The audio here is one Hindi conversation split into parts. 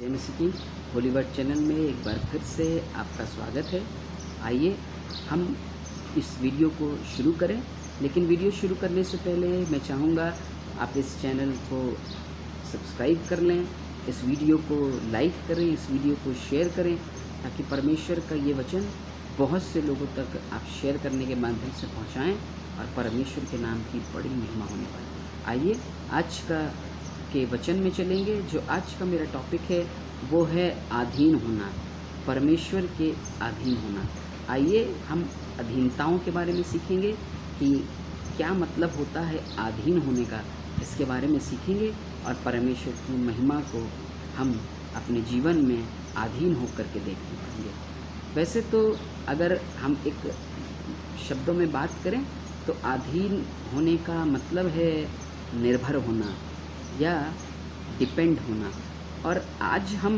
जय मसीह की होली वर्ड चैनल में एक बार फिर से आपका स्वागत है। आइए हम इस वीडियो को शुरू करें, लेकिन वीडियो शुरू करने से पहले मैं चाहूँगा आप इस चैनल को सब्सक्राइब कर लें, इस वीडियो को लाइक करें, इस वीडियो को शेयर करें, ताकि परमेश्वर का ये वचन बहुत से लोगों तक आप शेयर करने के माध्यम से पहुँचाएँ और परमेश्वर के नाम की बड़ी महिमा होने पाए। आइए आज के वचन में चलेंगे। जो आज का मेरा टॉपिक है वो है अधीन होना, परमेश्वर के अधीन होना। आइए हम अधीनताओं के बारे में सीखेंगे कि क्या मतलब होता है अधीन होने का, इसके बारे में सीखेंगे और परमेश्वर की महिमा को हम अपने जीवन में अधीन होकर के देख पाएंगे। वैसे तो अगर हम एक शब्दों में बात करें तो अधीन होने का मतलब है निर्भर होना या डिपेंड होना। और आज हम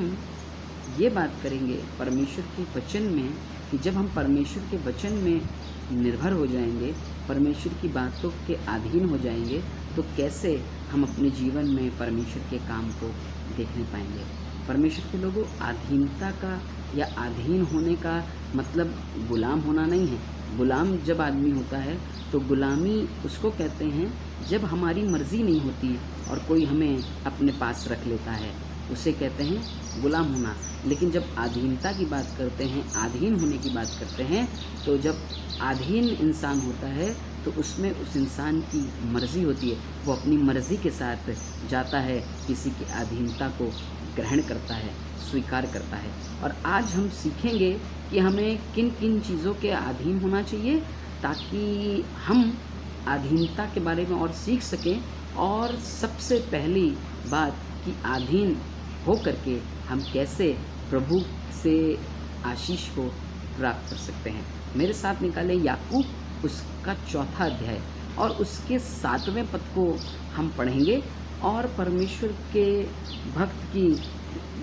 ये बात करेंगे परमेश्वर के वचन में कि जब हम परमेश्वर के वचन में निर्भर हो जाएंगे, परमेश्वर की बातों के अधीन हो जाएंगे, तो कैसे हम अपने जीवन में परमेश्वर के काम को देखने पाएंगे। परमेश्वर के लोगों, अधीनता का या अधीन होने का मतलब गुलाम होना नहीं है। गुलाम जब आदमी होता है तो गुलामी उसको कहते हैं जब हमारी मर्ज़ी नहीं होती और कोई हमें अपने पास रख लेता है, उसे कहते हैं गुलाम होना। लेकिन जब अधीनता की बात करते हैं, अधीन होने की बात करते हैं, तो जब अधीन इंसान होता है तो उसमें उस इंसान की मर्ज़ी होती है, वो अपनी मर्ज़ी के साथ जाता है, किसी की अधीनता को ग्रहण करता है, स्वीकार करता है। और आज हम सीखेंगे कि हमें किन किन चीज़ों के अधीन होना चाहिए ताकि हम अधीनता के बारे में और सीख सकें। और सबसे पहली बात कि अधीन हो करके हम कैसे प्रभु से आशीष को प्राप्त कर सकते हैं। मेरे साथ निकालें याकूब उसका 4था अध्याय और उसके 7वें पद को हम पढ़ेंगे। और परमेश्वर के भक्त की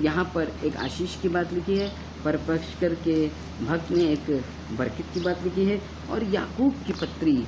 यहाँ पर एक आशीष की बात लिखी है, परमेश्वर के भक्त ने एक बरकत की बात लिखी है। और याकूब की पत्री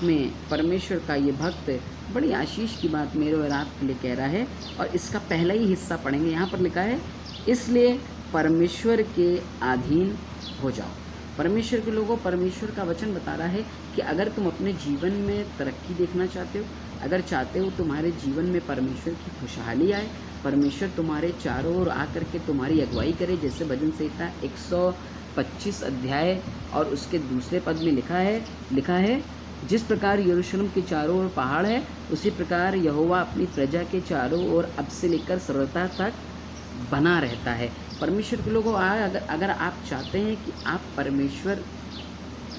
में परमेश्वर का ये भक्त बड़ी आशीष की बात मेरे और आपके लिए कह रहा है। और इसका पहला ही हिस्सा पढ़ेंगे। यहाँ पर लिखा है, इसलिए परमेश्वर के अधीन हो जाओ। परमेश्वर के लोगों, परमेश्वर का वचन बता रहा है कि अगर तुम अपने जीवन में तरक्की देखना चाहते हो, अगर चाहते हो तुम्हारे जीवन में परमेश्वर की खुशहाली आए, परमेश्वर तुम्हारे चारों ओर आकर के तुम्हारी अगुवाई करे, जैसे भजन संहिता 125 अध्याय और उसके दूसरे पद में लिखा है जिस प्रकार यरूशलेम के चारों ओर पहाड़ है, उसी प्रकार यहोवा अपनी प्रजा के चारों ओर अब से लेकर सर्वता तक बना रहता है। परमेश्वर के लोगों, अगर आप चाहते हैं कि आप परमेश्वर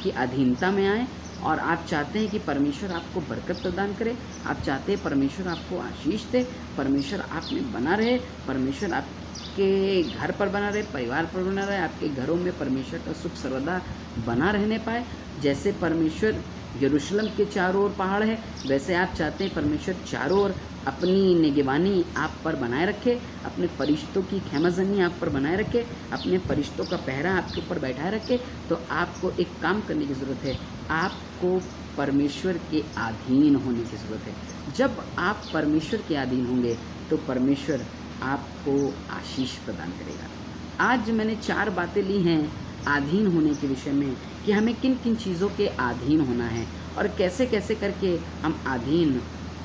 की अधीनता में आएँ और आप चाहते हैं कि परमेश्वर आपको बरकत प्रदान करे, आप चाहते हैं परमेश्वर आपको आशीष दे, परमेश्वर आप में बना रहे, परमेश्वर आपके घर पर बना रहे, परिवार पर बना रहे, आपके घरों में परमेश्वर का सुख सर्वदा बना रहने पाए। जैसे परमेश्वर यरूशलेम के चारों ओर पहाड़ है, वैसे आप चाहते हैं परमेश्वर चारों ओर अपनी निगरानी आप पर बनाए रखे, अपने फरिश्तों की खैमाजनी आप पर बनाए रखे, अपने फरिश्तों का पहरा आपके ऊपर बैठाए रखे। तो आपको एक काम करने की ज़रूरत है, आपको परमेश्वर के अधीन होने की ज़रूरत है। जब आप परमेश्वर के अधीन होंगे तो परमेश्वर आपको आशीष प्रदान करेगा। आज मैंने 4 बातें ली हैं अधीन होने के विषय में कि हमें किन किन चीज़ों के अधीन होना है और कैसे कैसे करके हम अधीन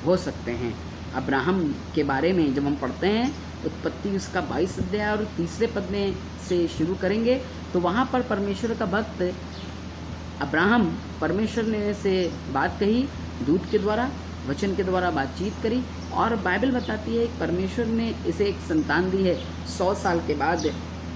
हो सकते हैं। अब्राहम के बारे में जब हम पढ़ते हैं, उत्पत्ति उसका 22 अध्याय और 3 पद में से शुरू करेंगे, तो वहाँ पर परमेश्वर का भक्त अब्राहम, परमेश्वर ने से बात कही, दूत के द्वारा, वचन के द्वारा बातचीत करी। और बाइबल बताती है परमेश्वर ने इसे एक संतान दी है। 100 साल के बाद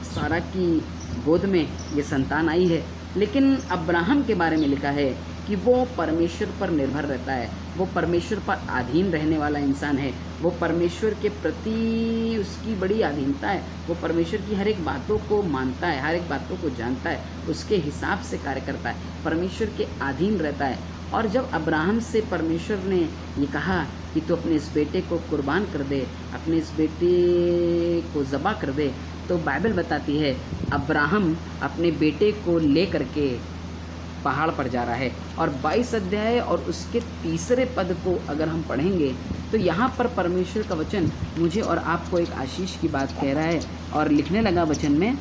सारा की गोद में ये संतान आई है। लेकिन अब्राहम के बारे में लिखा है कि वो परमेश्वर पर निर्भर रहता है, वो परमेश्वर पर अधीन रहने वाला इंसान है, वो परमेश्वर के प्रति उसकी बड़ी अधीनता है, वो परमेश्वर की हर एक बातों को मानता है, हर एक बातों को जानता है, उसके हिसाब से कार्य करता है, परमेश्वर के अधीन रहता है। और जब अब्राहम से परमेश्वर ने ये कहा कि तू अपने इस बेटे को कुर्बान कर दे, अपने इस बेटे को ज़बह कर दे, तो बाइबल बताती है अब्राहम अपने बेटे को ले करके पहाड़ पर जा रहा है। और 22 अध्याय और उसके 3 पद को अगर हम पढ़ेंगे तो यहाँ पर परमेश्वर का वचन मुझे और आपको एक आशीष की बात कह रहा है और लिखने लगा वचन में,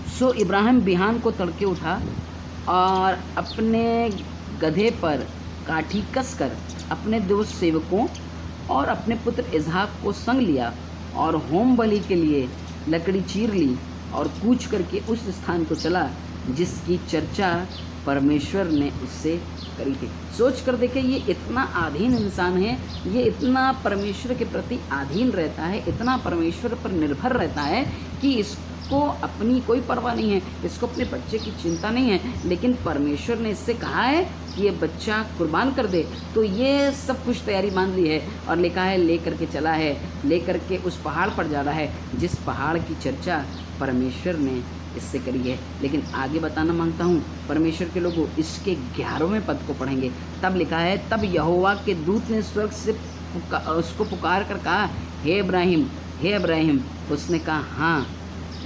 सो इब्राहिम बिहान को तड़के उठा और अपने गधे पर काठी कसकर अपने दो सेवकों और अपने पुत्र इसहाक को संग लिया और होम बलि के लिए लकड़ी चीर ली और कूच करके उस स्थान को चला जिसकी चर्चा परमेश्वर ने उससे करी थी। सोच कर देखे, ये इतना अधीन इंसान है, ये इतना परमेश्वर के प्रति अधीन रहता है, इतना परमेश्वर पर निर्भर रहता है कि इसको अपनी कोई परवाह नहीं है, इसको अपने बच्चे की चिंता नहीं है। लेकिन परमेश्वर ने इससे कहा है कि ये बच्चा कुर्बान कर दे, तो ये सब कुछ तैयारी मान ली है और लिखा है ले करके चला है, ले करके उस पहाड़ पर जा रहा है जिस पहाड़ की चर्चा परमेश्वर ने इससे करी है। लेकिन आगे बताना मांगता हूँ परमेश्वर के लोगों, इसके 11वें पद को पढ़ेंगे, तब लिखा है, तब यहोवा के दूत ने स्वर्ग से उसको पुकार कर कहा, हे इब्राहिम, हे इब्राहिम। उसने कहा, हाँ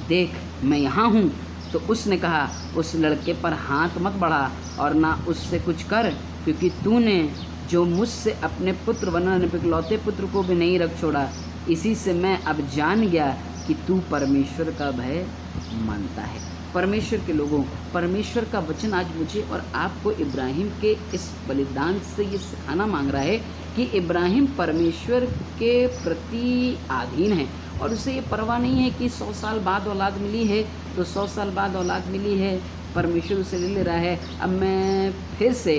देख मैं यहाँ हूँ। तो उसने कहा, उस लड़के पर हाथ मत बढ़ा और ना उससे कुछ कर, क्योंकि तूने जो मुझसे अपने पुत्र वरन इकलौते पुत्र को भी नहीं रख छोड़ा, इसी से मैं अब जान गया कि तू परमेश्वर का भय मानता है। परमेश्वर के लोगों, परमेश्वर का वचन आज मुझे और आपको इब्राहिम के इस बलिदान से ये सिखाना मांग रहा है कि इब्राहिम परमेश्वर के प्रति अधीन है और उसे ये परवाह नहीं है कि 100 साल बाद औलाद मिली है तो 100 साल बाद औलाद मिली है, परमेश्वर उसे ले रहा है, अब मैं फिर से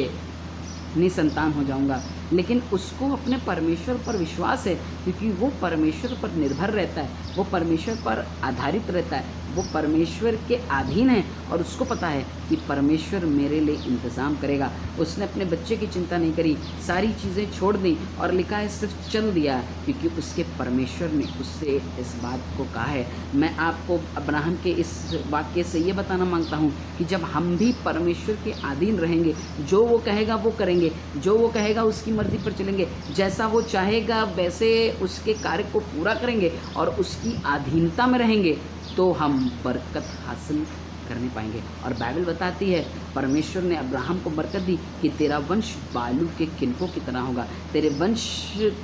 निसंतान हो जाऊंगा। लेकिन उसको अपने परमेश्वर पर विश्वास है, क्योंकि वो परमेश्वर पर निर्भर रहता है, वो परमेश्वर पर आधारित रहता है, वो परमेश्वर के अधीन है और उसको पता है कि परमेश्वर मेरे लिए इंतज़ाम करेगा। उसने अपने बच्चे की चिंता नहीं करी, सारी चीज़ें छोड़ दी और लिखा है सिर्फ चल दिया, क्योंकि उसके परमेश्वर ने उससे इस बात को कहा है। मैं आपको अब्राहम के इस वाक्य से ये बताना मांगता हूँ कि जब हम भी परमेश्वर के अधीन रहेंगे, जो वो कहेगा वो करेंगे, जो वो कहेगा उसकी मर्ज़ी पर चलेंगे, जैसा वो चाहेगा वैसे उसके कार्य को पूरा करेंगे और उसकी अधीनता में रहेंगे, तो हम बरकत हासिल करने पाएंगे। और बाइबल बताती है परमेश्वर ने अब्राहम को बरकत दी कि तेरा वंश बालू के किनकों की तरह होगा, तेरे वंश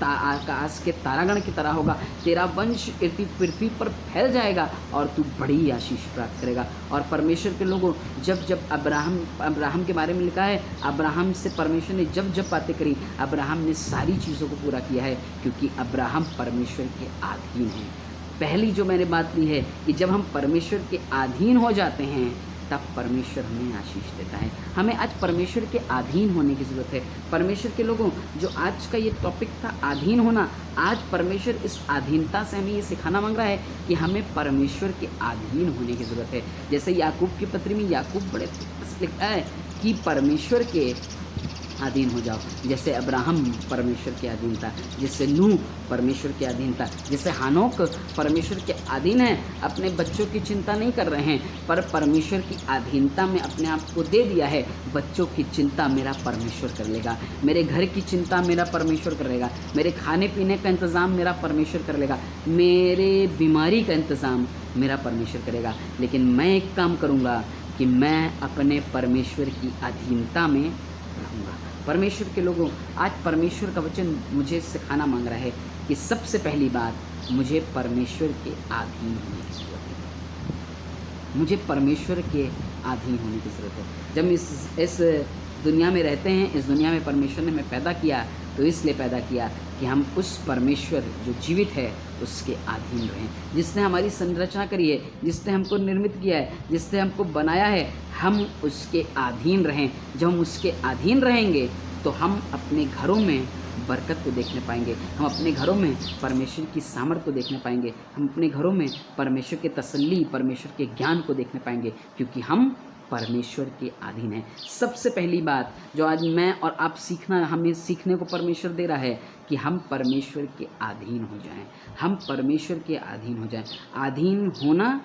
आकाश के तारागण की तरह होगा, तेरा वंश पृथ्वी पर फैल जाएगा और तू बड़ी आशीष प्राप्त करेगा। और परमेश्वर के लोगों, जब जब अब्राहम के बारे में लिखा है, अब्राहम से परमेश्वर ने जब जब बातें करी, अब्राहम ने सारी चीज़ों को पूरा किया है, क्योंकि अब्राहम परमेश्वर के अधीन है। पहली जो मैंने बात ली है कि जब हम परमेश्वर के अधीन हो जाते हैं तब परमेश्वर हमें आशीष देता है। हमें आज परमेश्वर के अधीन होने की ज़रूरत है। परमेश्वर के लोगों, जो आज का ये टॉपिक था अधीन होना, आज परमेश्वर इस अधीनता से हमें ये सिखाना मांग रहा है कि हमें परमेश्वर के अधीन होने की ज़रूरत है। जैसे याकूब की पत्री में याकूब बड़े लिखा है कि परमेश्वर के अधीन हो जाओ, जैसे अब्राहम परमेश्वर के अधीन था, जैसे नूह परमेश्वर के अधीन था, जैसे हानोक परमेश्वर के अधीन है, अपने बच्चों की चिंता नहीं कर रहे हैं पर परमेश्वर की अधीनता में अपने आप को दे दिया है। बच्चों की चिंता मेरा परमेश्वर कर लेगा, मेरे घर की चिंता मेरा परमेश्वर कर लेगा, मेरे खाने पीने का इंतज़ाम मेरा परमेश्वर कर लेगा, मेरे बीमारी का इंतज़ाम मेरा परमेश्वर करेगा। लेकिन मैं एक काम करूँगा कि मैं अपने परमेश्वर की अधीनता में रहूँगा। परमेश्वर के लोगों, आज परमेश्वर का वचन मुझे सिखाना मांग रहा है कि सबसे पहली बात मुझे परमेश्वर के अधीन होने की ज़रूरत है। मुझे परमेश्वर के अधीन होने की ज़रूरत है। जब इस दुनिया में रहते हैं, इस दुनिया में परमेश्वर ने हमें पैदा किया तो इसलिए पैदा किया कि हम उस परमेश्वर जो जीवित है उसके अधीन रहें, जिसने हमारी संरचना करी है, जिसने हमको निर्मित किया है, जिसने हमको बनाया है, हम उसके अधीन रहें। जब हम उसके अधीन रहेंगे तो हम अपने घरों में बरकत को देखने पाएंगे, हम अपने घरों में परमेश्वर की सामर्थ को देखने पाएंगे, हम अपने घरों में परमेश्वर के तसल्ली, परमेश्वर के ज्ञान को देखने पाएंगे, क्योंकि हम परमेश्वर के अधीन है। सबसे पहली बात जो आज मैं और आप हमें सीखने को परमेश्वर दे रहा है कि हम परमेश्वर के अधीन हो जाएं, हम परमेश्वर के अधीन हो जाएं। अधीन होना,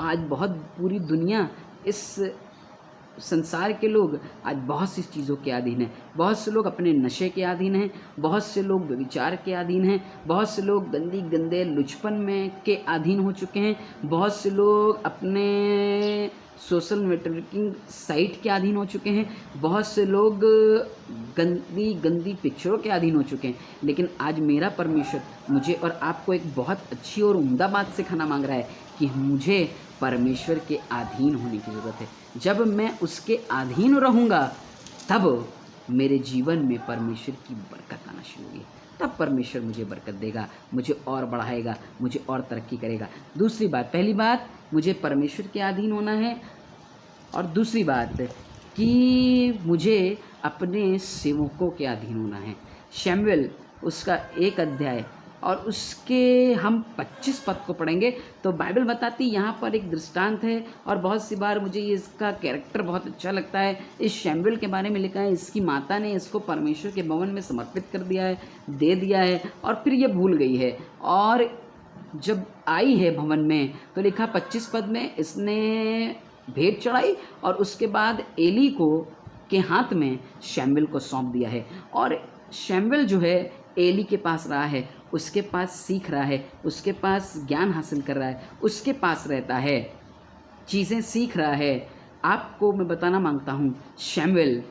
आज बहुत पूरी दुनिया, इस संसार के लोग आज बहुत सी चीज़ों के अधीन हैं। बहुत से लोग अपने नशे के अधीन हैं, बहुत से लोग व्यभिचार के अधीन हैं, बहुत से लोग गंदे लुचपन में के अधीन हो चुके हैं, बहुत से लोग अपने सोशल नेटवर्किंग साइट के अधीन हो चुके हैं, बहुत से लोग गंदी गंदी पिक्चरों के अधीन हो चुके हैं। लेकिन आज मेरा परमेश्वर मुझे और आपको एक बहुत अच्छी और उम्दा बात सिखाना मांग रहा है कि मुझे परमेश्वर के अधीन होने की ज़रूरत है। जब मैं उसके अधीन रहूँगा तब मेरे जीवन में परमेश्वर की बरकत आना शुरू होगी, तब परमेश्वर मुझे बरकत देगा, मुझे और बढ़ाएगा, मुझे और तरक्की करेगा। दूसरी बात, पहली बात मुझे परमेश्वर के अधीन होना है, और दूसरी बात कि मुझे अपने सेवकों के अधीन होना है। शमूएल उसका 1 अध्याय और उसके हम 25 पद को पढ़ेंगे तो बाइबल बताती यहाँ पर एक दृष्टांत है, और बहुत सी बार मुझे इसका कैरेक्टर बहुत अच्छा लगता है। इस शमूएल के बारे में लिखा है, इसकी माता ने इसको परमेश्वर के भवन में समर्पित कर दिया है, दे दिया है, और फिर ये भूल गई है। और जब आई है भवन में तो लिखा 25 पद में, इसने भेंट चढ़ाई और उसके बाद एली को के हाथ में शमूएल को सौंप दिया है। और शमूएल जो है एली के पास रहा है, उसके पास सीख रहा है, उसके पास ज्ञान हासिल कर रहा है, उसके पास रहता है, चीज़ें सीख रहा है। आपको मैं बताना मांगता हूँ, शमूएल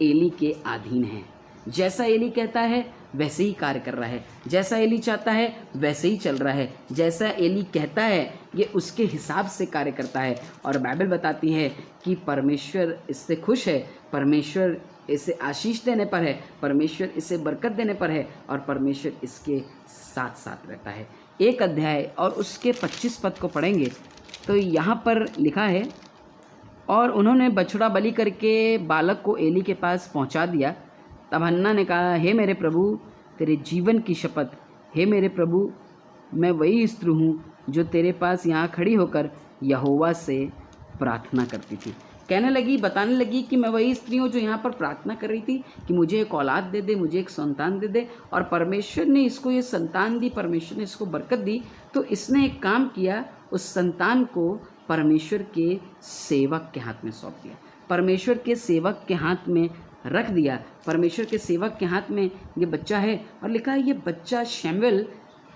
एली के अधीन है। जैसा एली कहता है वैसे ही कार्य कर रहा है, जैसा एली चाहता है वैसे ही चल रहा है, जैसा एली कहता है ये उसके हिसाब से कार्य करता है। और बाइबल बताती है कि परमेश्वर इससे खुश है, परमेश्वर इसे आशीष देने पर है, परमेश्वर इसे बरकत देने पर है, और परमेश्वर इसके साथ साथ रहता है। 1 अध्याय और उसके 25 पद को पढ़ेंगे तो यहाँ पर लिखा है, और उन्होंने बछड़ा बलि करके बालक को एली के पास पहुँचा दिया। तब हन्ना ने कहा, हे मेरे प्रभु, तेरे जीवन की शपथ, हे मेरे प्रभु, मैं वही स्त्री हूँ जो तेरे पास यहाँ खड़ी होकर यहोवा से प्रार्थना करती थी। कहने लगी, बताने लगी कि मैं वही स्त्री हूँ जो यहाँ पर प्रार्थना कर रही थी कि मुझे एक औलाद दे दे, मुझे एक संतान दे दे। और परमेश्वर ने इसको ये संतान दी, परमेश्वर ने इसको बरकत दी। तो इसने एक काम किया, उस संतान को परमेश्वर के सेवक के हाथ में सौंप दिया, परमेश्वर के सेवक के हाथ में रख दिया। परमेश्वर के सेवक के हाथ में ये बच्चा है, और लिखा है ये बच्चा शमूएल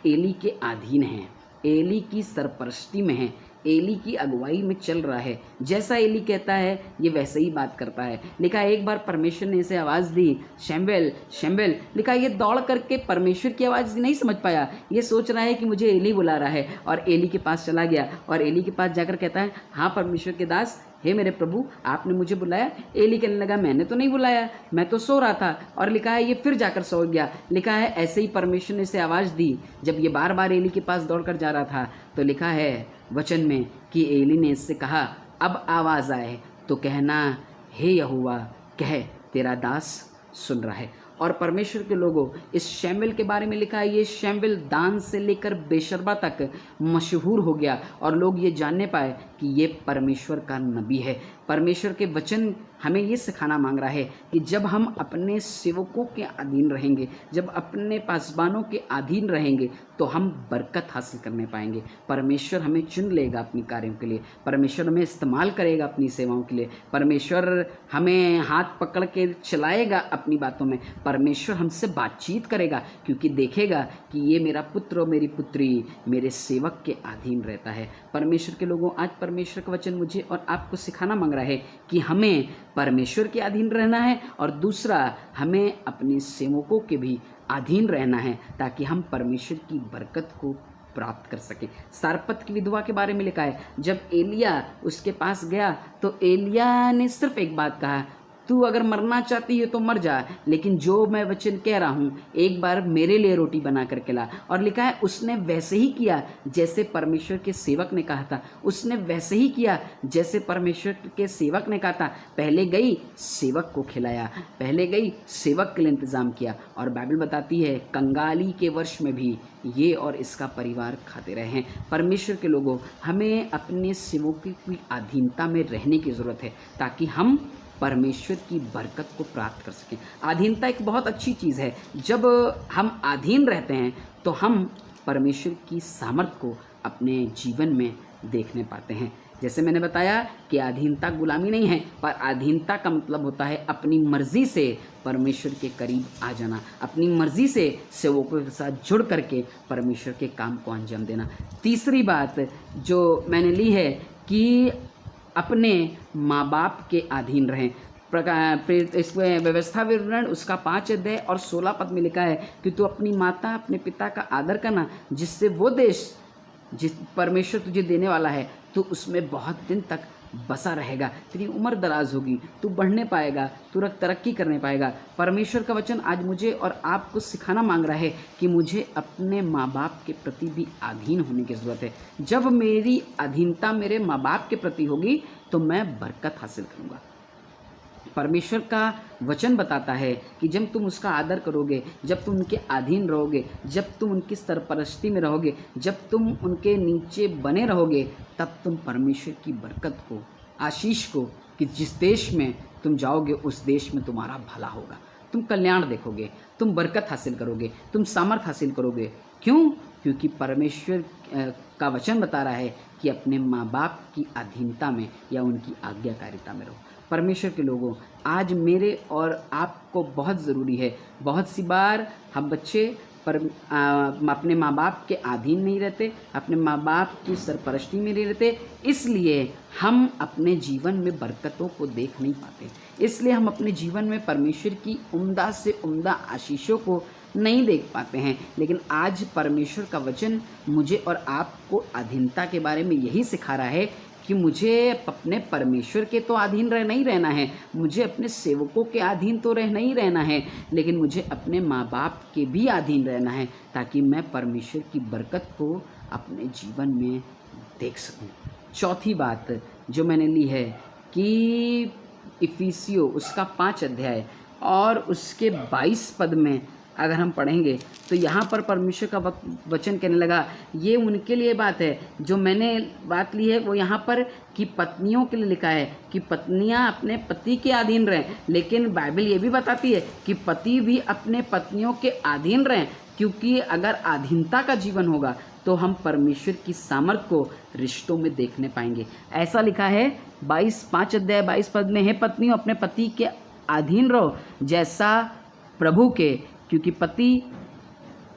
एली के अधीन है, एली की सरपरस्ती में है, एली की अगुवाई में चल रहा है। जैसा एली कहता है ये वैसे ही बात करता है। लिखा है एक बार परमेश्वर ने इसे आवाज़ दी, शमूएल शमूएल। लिखा है ये दौड़ करके परमेश्वर की आवाज़ नहीं समझ पाया, ये सोच रहा है कि मुझे एली बुला रहा है, और एली के पास चला गया, और एली के पास जाकर कहता है, हाँ परमेश्वर के दास, हे मेरे प्रभु, आपने मुझे बुलाया। एली कहने लगा, मैंने तो नहीं बुलाया, मैं तो सो रहा था। और लिखा है ये फिर जाकर सो गया। लिखा है ऐसे ही परमेश्वर ने इसे आवाज़ दी जब ये बार बार एली के पास दौड़कर जा रहा था। तो लिखा है वचन में कि एली ने इससे कहा, अब आवाज़ आए तो कहना, हे यहोवा, कह तेरा दास सुन रहा है। और परमेश्वर के लोगों, इस शमूएल के बारे में लिखा है, ये शमूएल दान से लेकर बेशर्बा तक मशहूर हो गया, और लोग ये जानने पाए कि ये परमेश्वर का नबी है। परमेश्वर के वचन हमें ये सिखाना मांग रहा है कि जब हम अपने सेवकों के अधीन रहेंगे, जब अपने पासबानों के अधीन रहेंगे, तो हम बरकत हासिल करने पाएंगे। परमेश्वर हमें चुन लेगा अपनी कार्यों के लिए, परमेश्वर हमें इस्तेमाल करेगा अपनी सेवाओं के लिए, परमेश्वर हमें हाथ पकड़ के चलाएगा अपनी बातों में, परमेश्वर हमसे बातचीत करेगा, क्योंकि देखेगा कि ये मेरा पुत्र और मेरी पुत्री मेरे सेवक के अधीन रहता है। परमेश्वर के लोगों, आज परमेश्वर का वचन मुझे और आपको सिखाना मांग रहा है कि हमें परमेश्वर के अधीन रहना है, और दूसरा हमें अपने सेवकों के भी अधीन रहना है, ताकि हम परमेश्वर की बरकत को प्राप्त कर सकें। सारपत की विधवा के बारे में लिखा है, जब एलिया उसके पास गया तो एलिया ने सिर्फ एक बात कहा, तू अगर मरना चाहती है तो मर जा, लेकिन जो मैं वचन कह रहा हूँ, एक बार मेरे लिए रोटी बना करके ला। और लिखा है उसने वैसे ही किया जैसे परमेश्वर के सेवक ने कहा था, उसने वैसे ही किया जैसे परमेश्वर के सेवक ने कहा था। पहले गई, सेवक को खिलाया, पहले गई, सेवक के लिए इंतज़ाम किया। और बाइबल बताती है कंगाली के वर्ष में भी ये और इसका परिवार खाते रहे हैं। परमेश्वर के लोगों, हमें अपने सेवकों की अधीनता में रहने की ज़रूरत है, ताकि हम परमेश्वर की बरकत को प्राप्त कर सकें। अधीनता एक बहुत अच्छी चीज़ है। जब हम अधीन रहते हैं तो हम परमेश्वर की सामर्थ को अपने जीवन में देखने पाते हैं। जैसे मैंने बताया कि अधीनता गुलामी नहीं है, पर अधीनता का मतलब होता है अपनी मर्जी से परमेश्वर के करीब आ जाना, अपनी मर्जी से सेवकों के साथ जुड़ करके परमेश्वर के काम को अंजाम देना। तीसरी बात जो मैंने ली है कि अपने माँ बाप के अधीन रहें। इस व्यवस्था विवरण उसका 5 अध्याय और 16 पद में लिखा है कि तू अपनी माता अपने पिता का आदर करना, जिससे वो देश जिस परमेश्वर तुझे देने वाला है तो उसमें बहुत दिन तक बसा रहेगा, तेरी उम्र दराज होगी, तू बढ़ने पाएगा, तू तरक्की करने पाएगा। परमेश्वर का वचन आज मुझे और आपको सिखाना मांग रहा है कि मुझे अपने माँ बाप के प्रति भी अधीन होने की ज़रूरत है। जब मेरी अधीनता मेरे माँ बाप के प्रति होगी तो मैं बरकत हासिल करूँगा। परमेश्वर का वचन बताता है कि जब तुम उसका आदर करोगे, जब तुम उनके अधीन रहोगे, जब तुम उनकी सरपरस्ती में रहोगे, जब तुम उनके नीचे बने रहोगे, तब तुम परमेश्वर की बरकत को, आशीष को, कि जिस देश में तुम जाओगे उस देश में तुम्हारा भला होगा, तुम कल्याण देखोगे, तुम बरकत हासिल करोगे, तुम सामर्थ हासिल करोगे। क्यों? क्योंकि परमेश्वर का वचन बता रहा है कि अपने माँ बाप की अधीनता में या उनकी आज्ञाकारिता में रहो। परमेश्वर के लोगों, आज मेरे और आपको बहुत ज़रूरी है। बहुत सी बार हम बच्चे अपने माँ बाप के अधीन नहीं रहते, अपने माँ बाप की सरपरस्ती में नहीं रहते, इसलिए हम अपने जीवन में बरकतों को देख नहीं पाते, इसलिए हम अपने जीवन में परमेश्वर की उम्दा से उम्दा आशीषों को नहीं देख पाते हैं। लेकिन आज परमेश्वर का वचन मुझे और आपको अधीनता के बारे में यही सिखा रहा है कि मुझे अपने परमेश्वर के तो अधीन नहीं रहना है, मुझे अपने सेवकों के अधीन तो नहीं रहना है, लेकिन मुझे अपने माँ बाप के भी अधीन रहना है, ताकि मैं परमेश्वर की बरकत को अपने जीवन में देख सकूं। चौथी बात जो मैंने ली है कि इफिसियों उसका 5 अध्याय और उसके 22 पद में अगर हम पढ़ेंगे तो यहाँ पर परमेश्वर का वचन कहने लगा, ये उनके लिए बात है जो मैंने बात ली है वो यहाँ पर कि पत्नियों के लिए लिखा है कि पत्नियाँ अपने पति के अधीन रहें, लेकिन बाइबल ये भी बताती है कि पति भी अपने पत्नियों के अधीन रहें, क्योंकि अगर अधीनता का जीवन होगा तो हम परमेश्वर की सामर्थ को रिश्तों में देखने पाएंगे। ऐसा लिखा है 5 अध्याय 22 पद में, हे पत्नियों अपने पति के अधीन रहो जैसा प्रभु के, क्योंकि पति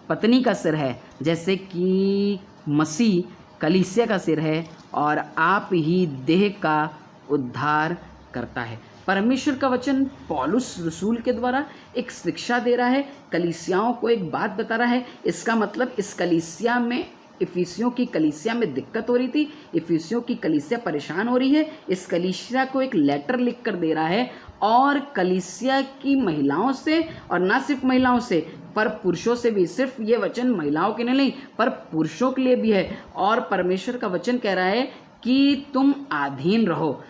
पत्नी का सिर है, जैसे कि मसीह कलीसिया का सिर है और आप ही देह का उद्धार करता है। परमेश्वर का वचन पौलुस रसूल के द्वारा एक शिक्षा दे रहा है, कलीसियाओं को एक बात बता रहा है। इसका मतलब इस कलीसिया में, इफिसियों की कलीसिया में दिक्कत हो रही थी, इफिसियों की कलीसिया परेशान हो रही है। इस कलीसिया को एक लेटर लिख कर दे रहा है और कलीसिया की महिलाओं से, और ना सिर्फ महिलाओं से पर पुरुषों से भी, सिर्फ ये वचन महिलाओं के लिए नहीं पर पुरुषों के लिए भी है। और परमेश्वर का वचन कह रहा है कि तुम अधीन रहो।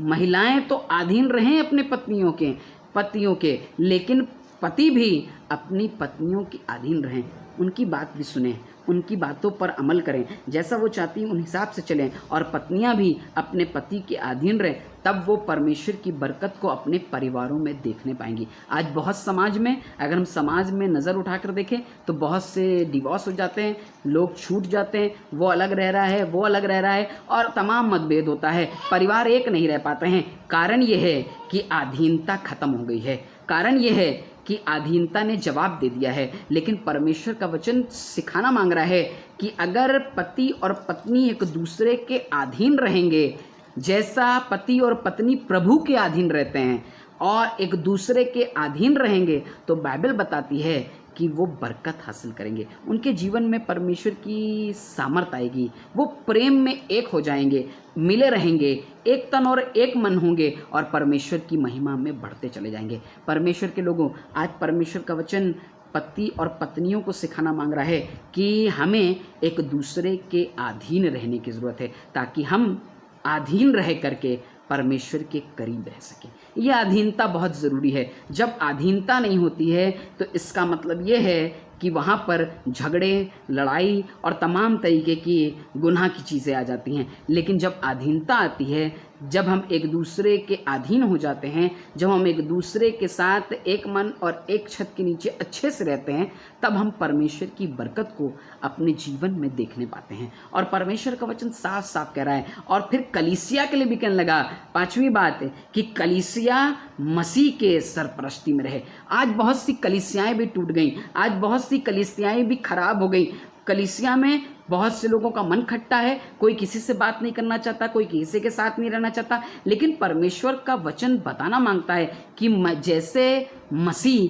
महिलाएं तो अधीन रहें अपने पतियों के, लेकिन पति भी अपनी पत्नियों के अधीन रहें, उनकी बात भी सुने, उनकी बातों पर अमल करें, जैसा वो चाहती हैं उन हिसाब से चलें, और पत्नियां भी अपने पति के अधीन रहें। तब वो परमेश्वर की बरकत को अपने परिवारों में देखने पाएंगी। आज बहुत समाज में, अगर हम समाज में नज़र उठाकर देखें तो बहुत से डिवोर्स हो जाते हैं, लोग छूट जाते हैं, वो अलग रह रहा है, वो अलग रह रहा है, और तमाम मतभेद होता है, परिवार एक नहीं रह पाते हैं। कारण ये है कि अधीनता खत्म हो गई है, कारण ये है कि अधीनता ने जवाब दे दिया है। लेकिन परमेश्वर का वचन सिखाना मांग रहा है कि अगर पति और पत्नी एक दूसरे के अधीन रहेंगे, जैसा पति और पत्नी प्रभु के अधीन रहते हैं और एक दूसरे के अधीन रहेंगे, तो बाइबल बताती है कि वो बरकत हासिल करेंगे, उनके जीवन में परमेश्वर की सामर्थ आएगी, वो प्रेम में एक हो जाएंगे, मिले रहेंगे, एक तन और एक मन होंगे और परमेश्वर की महिमा में बढ़ते चले जाएंगे। परमेश्वर के लोगों, आज परमेश्वर का वचन पति और पत्नियों को सिखाना मांग रहा है कि हमें एक दूसरे के अधीन रहने की ज़रूरत है, ताकि हम अधीन रह करके परमेश्वर के करीब रह सकें। यह अधीनता बहुत ज़रूरी है। जब अधीनता नहीं होती है तो इसका मतलब ये है कि वहाँ पर झगड़े, लड़ाई और तमाम तरीके की गुनाह की चीज़ें आ जाती हैं। लेकिन जब अधीनता आती है, जब हम एक दूसरे के अधीन हो जाते हैं, जब हम एक दूसरे के साथ एक मन और एक छत के नीचे अच्छे से रहते हैं, तब हम परमेश्वर की बरकत को अपने जीवन में देखने पाते हैं। और परमेश्वर का वचन साफ साफ कह रहा है। और फिर कलीसिया के लिए भी कहने लगा, 5वीं बात है कि कलीसिया मसीह के सरपरस्ती में रहे। आज बहुत सी कलीसियाएं भी टूट गईं, आज बहुत सी कलीसियाएं भी खराब हो गई। कलीसिया में बहुत से लोगों का मन खट्टा है, कोई किसी से बात नहीं करना चाहता, कोई किसी के साथ नहीं रहना चाहता, लेकिन परमेश्वर का वचन बताना मांगता है कि जैसे मसीह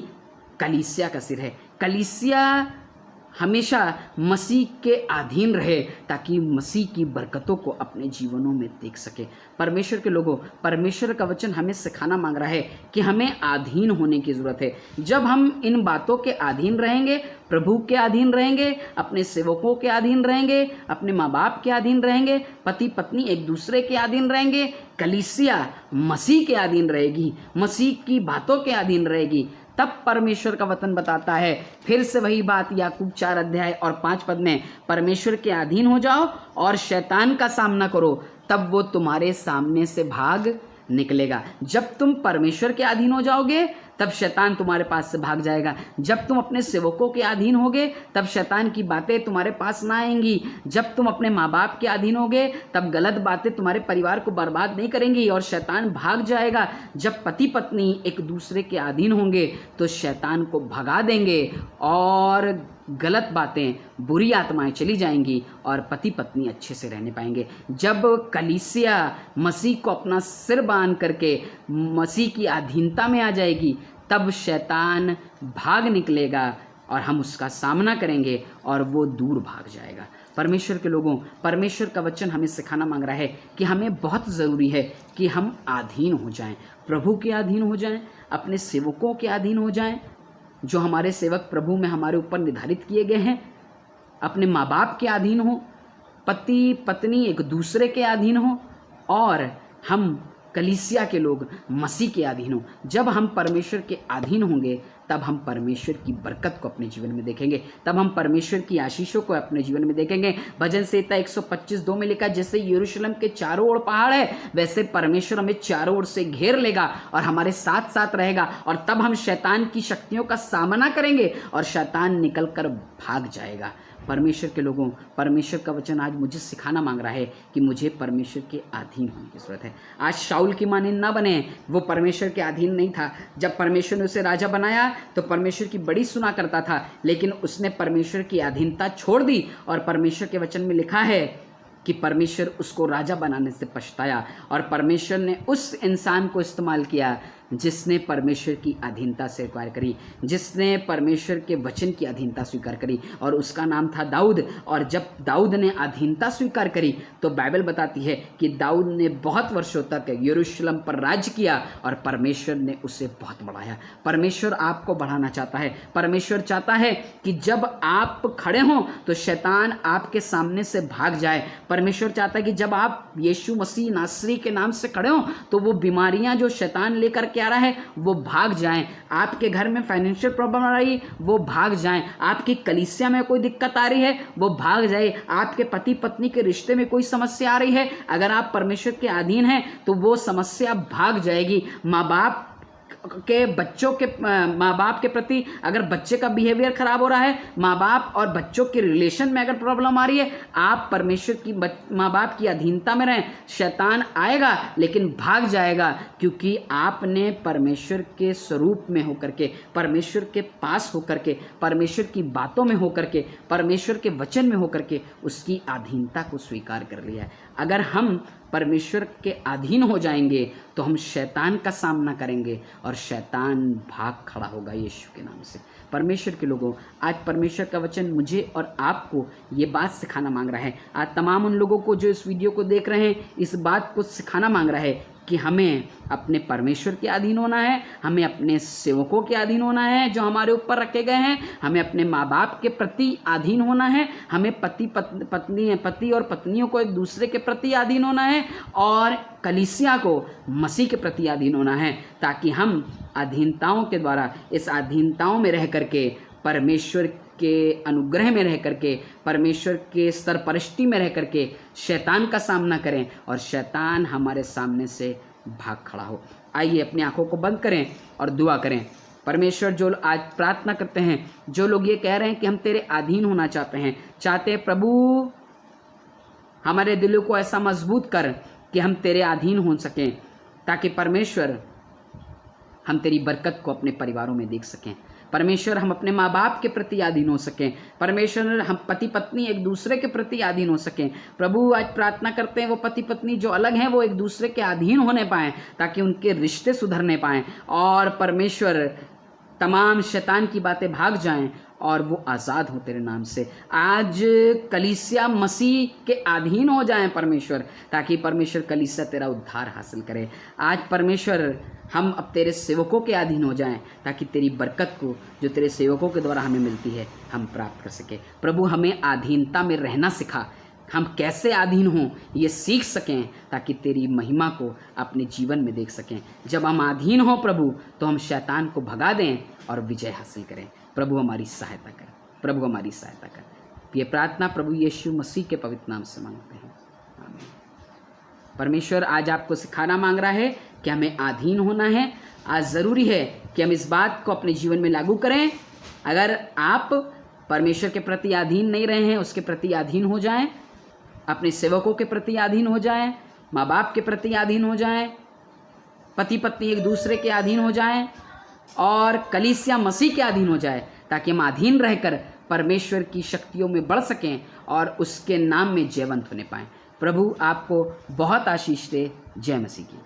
कलीसिया का सिर है, कलीसिया हमेशा मसीह के अधीन रहे ताकि मसीह की बरकतों को अपने जीवनों में देख सके। परमेश्वर के लोगों, परमेश्वर का वचन हमें सिखाना मांग रहा है कि हमें अधीन होने की ज़रूरत है। जब हम इन बातों के अधीन रहेंगे, प्रभु के अधीन रहेंगे, अपने सेवकों के अधीन रहेंगे, अपने माँ बाप के अधीन रहेंगे, पति पत्नी एक दूसरे के अधीन रहेंगे, कलीसिया मसीह के अधीन रहेगी, मसीह की बातों के अधीन रहेगी, तब परमेश्वर का वचन बताता है, फिर से वही बात याकूब 4 अध्याय और 5 पद में, परमेश्वर के अधीन हो जाओ और शैतान का सामना करो, तब वो तुम्हारे सामने से भाग निकलेगा। जब तुम परमेश्वर के अधीन हो जाओगे तब शैतान तुम्हारे पास से भाग जाएगा। जब तुम अपने सेवकों के अधीन होगे तब शैतान की बातें तुम्हारे पास ना आएंगी। जब तुम अपने माँ बाप के अधीन होगे तब गलत बातें तुम्हारे परिवार को बर्बाद नहीं करेंगी और शैतान भाग जाएगा। जब पति पत्नी एक दूसरे के अधीन होंगे तो शैतान को भगा देंगे और गलत बातें, बुरी आत्माएं चली जाएंगी और पति पत्नी अच्छे से रहने पाएंगे। जब कलीसिया मसीह को अपना सिर बांध करके मसीह की अधीनता में आ जाएगी तब शैतान भाग निकलेगा और हम उसका सामना करेंगे और वो दूर भाग जाएगा। परमेश्वर के लोगों, परमेश्वर का वचन हमें सिखाना मांग रहा है कि हमें बहुत ज़रूरी है कि हम अधीन हो जाएं, प्रभु के अधीन हो जाएं, अपने सेवकों के अधीन हो जाएं, जो हमारे सेवक प्रभु में हमारे ऊपर निर्धारित किए गए हैं, अपने माँ बाप के अधीन हो, पति पत्नी एक दूसरे के अधीन हो और हम कलीसिया के लोग मसीह के अधीन हो। जब हम परमेश्वर के अधीन होंगे तब हम परमेश्वर की बरकत को अपने जीवन में देखेंगे, तब हम परमेश्वर की आशीषों को अपने जीवन में देखेंगे। भजन संहिता 125:2 में लिखा, जैसे यरूशलेम के चारों ओर पहाड़ है वैसे परमेश्वर हमें चारों ओर से घेर लेगा और हमारे साथ साथ रहेगा और तब हम शैतान की शक्तियों का सामना करेंगे और शैतान निकल कर भाग जाएगा। परमेश्वर के लोगों, परमेश्वर का वचन आज मुझे सिखाना मांग रहा है कि मुझे परमेश्वर के अधीन होने की ज़रूरत है। आज शाऊल की माने ना बने, वो परमेश्वर के अधीन नहीं था। जब परमेश्वर ने उसे राजा बनाया तो परमेश्वर की बड़ी सुना करता था, लेकिन उसने परमेश्वर की अधीनता छोड़ दी और परमेश्वर के वचन में लिखा है कि परमेश्वर उसको राजा बनाने से पछताया और परमेश्वर ने उस इंसान को इस्तेमाल किया जिसने परमेश्वर की अधीनता स्वीकार करी, जिसने परमेश्वर के वचन की अधीनता स्वीकार करी, और उसका नाम था दाऊद। और जब दाऊद ने अधीनता स्वीकार करी तो बाइबल बताती है कि दाऊद ने बहुत वर्षों तक यरूशलेम पर राज्य किया और परमेश्वर ने उसे बहुत बढ़ाया। परमेश्वर आपको बढ़ाना चाहता है। परमेश्वर चाहता है कि जब आप खड़े हों तो शैतान आपके सामने से भाग जाए। परमेश्वर चाहता है कि जब आप यीशु मसीह नासरी के नाम से खड़े हों तो वो बीमारियां जो शैतान लेकर के आ रहा है वो भाग जाएं। आपके घर में फाइनेंशियल प्रॉब्लम आ रही वो भाग जाएं। आपकी कलीसिया में कोई दिक्कत आ रही है वो भाग जाए। आपके पति पत्नी के रिश्ते में कोई समस्या आ रही है, अगर आप परमेश्वर के अधीन हैं तो वो समस्या भाग जाएगी। माँ बाप के प्रति अगर बच्चे का बिहेवियर खराब हो रहा है, माँ बाप और बच्चों के रिलेशन में अगर प्रॉब्लम आ रही है, आप परमेश्वर की माँ बाप की अधीनता में रहें। शैतान आएगा लेकिन भाग जाएगा, क्योंकि आपने परमेश्वर के स्वरूप में होकर के, परमेश्वर के पास होकर के, परमेश्वर की बातों में होकर के, परमेश्वर के वचन में होकर के उसकी अधीनता को स्वीकार कर लिया है। अगर हम परमेश्वर के अधीन हो जाएंगे तो हम शैतान का सामना करेंगे और शैतान भाग खड़ा होगा यीशु के नाम से। परमेश्वर के लोगों, आज परमेश्वर का वचन मुझे और आपको ये बात सिखाना मांग रहा है। आज तमाम उन लोगों को जो इस वीडियो को देख रहे हैं इस बात को सिखाना मांग रहा है कि हमें अपने परमेश्वर के अधीन होना है, हमें अपने सेवकों के अधीन होना है जो हमारे ऊपर रखे गए हैं, हमें अपने माँ बाप के प्रति अधीन होना है, हमें पति और पत्नियों को एक दूसरे के प्रति अधीन होना है और कलीसिया को मसीह के प्रति अधीन होना है, ताकि हम अधीनताओं के द्वारा, इस अधीनताओं में रह करके, परमेश्वर के अनुग्रह में रह करके, परमेश्वर के सरपरस्ती में रह करके शैतान का सामना करें और शैतान हमारे सामने से भाग खड़ा हो। आइए अपनी आंखों को बंद करें और दुआ करें। परमेश्वर, जो आज प्रार्थना करते हैं, जो लोग ये कह रहे हैं कि हम तेरे अधीन होना चाहते हैं प्रभु, हमारे दिलों को ऐसा मजबूत कर कि हम तेरे अधीन हो सकें, ताकि परमेश्वर हम तेरी बरकत को अपने परिवारों में देख सकें। परमेश्वर हम अपने माँ बाप के प्रति अधीन हो सकें। परमेश्वर हम पति पत्नी एक दूसरे के प्रति अधीन हो सकें। प्रभु आज प्रार्थना करते हैं वो पति पत्नी जो अलग हैं वो एक दूसरे के अधीन होने पाएँ, ताकि उनके रिश्ते सुधरने पाएँ और परमेश्वर तमाम शैतान की बातें भाग जाएं और वो आज़ाद हो तेरे नाम से। आज कलीसिया मसीह के अधीन हो जाएं परमेश्वर, ताकि परमेश्वर कलीसिया तेरा उद्धार हासिल करे। आज परमेश्वर हम अब तेरे सेवकों के अधीन हो जाएं, ताकि तेरी बरकत को जो तेरे सेवकों के द्वारा हमें मिलती है हम प्राप्त कर सके। प्रभु हमें अधीनता में रहना सिखा, हम कैसे अधीन हों ये सीख सकें, ताकि तेरी महिमा को अपने जीवन में देख सकें। जब हम अधीन हों प्रभु, तो हम शैतान को भगा दें और विजय हासिल करें। प्रभु हमारी सहायता कर, प्रभु हमारी सहायता कर। ये प्रार्थना प्रभु यीशु मसीह के पवित्र नाम से मांगते हैं, आमीन। परमेश्वर आज आपको सिखाना मांग रहा है कि हमें अधीन होना है। आज ज़रूरी है कि हम इस बात को अपने जीवन में लागू करें। अगर आप परमेश्वर के प्रति अधीन नहीं रहे हैं, उसके प्रति अधीन हो जाएं, अपने सेवकों के प्रति अधीन हो जाएं, माँ बाप के प्रति अधीन हो जाएं, पति पत्नी एक दूसरे के अधीन हो जाएं और कलीसिया मसीह के अधीन हो जाए, ताकि हम अधीन रहकर परमेश्वर की शक्तियों में बढ़ सकें और उसके नाम में जयवंत होने पाएं। प्रभु आपको बहुत आशीष दे। जय मसीह की।